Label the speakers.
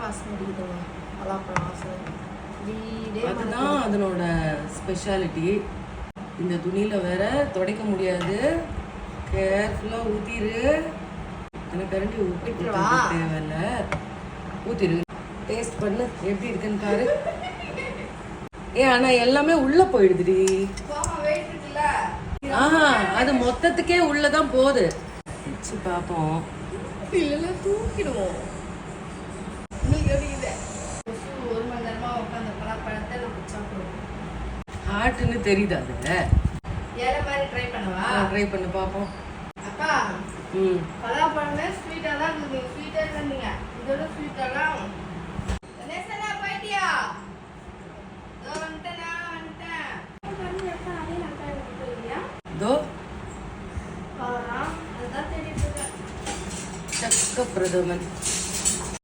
Speaker 1: வாசனை அடிக்குதுங்க. பலாப்பழம் வாசனை வீடே.
Speaker 2: அதுதான் அதனோட ஸ்பெஷாலிட்டி. இந்த துணியில் வேற துடைக்க முடியாது. கேர்ஃபுல்லாக ஊற்றிரு. எனக்கு கரண்டி உப்பு தேவையில்ல. ஊற்றிரு. டேஸ்ட் பண்ணு எப்படி இருக்குன்னு பாரு. ஆனால் எல்லாமே உள்ளே போயிடுதுடி. அது மொத்தத்துக்கே உள்ளதான் போகுது. வச்சு பார்ப்போம்.
Speaker 1: இல்லைன்னா தூக்கிடுவோம். ஒரு மணி நேரமா உட்காந்து பலாப்பழத்தை நம்ம சாப்பிடுவோம்.
Speaker 2: ஹார்ட்னு தெரியுது. அது
Speaker 1: ஏழை மாதிரி ட்ரை பண்ணவா?
Speaker 2: ட்ரை பண்ணி பார்ப்போம்.
Speaker 1: அக்கா பலாப்பழமே ஸ்வீட்டா தான் இருந்தது. ஸ்வீட்டா இருந்தீங்க. இதோட ஸ்வீட்டாலாம் போயிட்டியா?
Speaker 2: சக்க பிரதமன்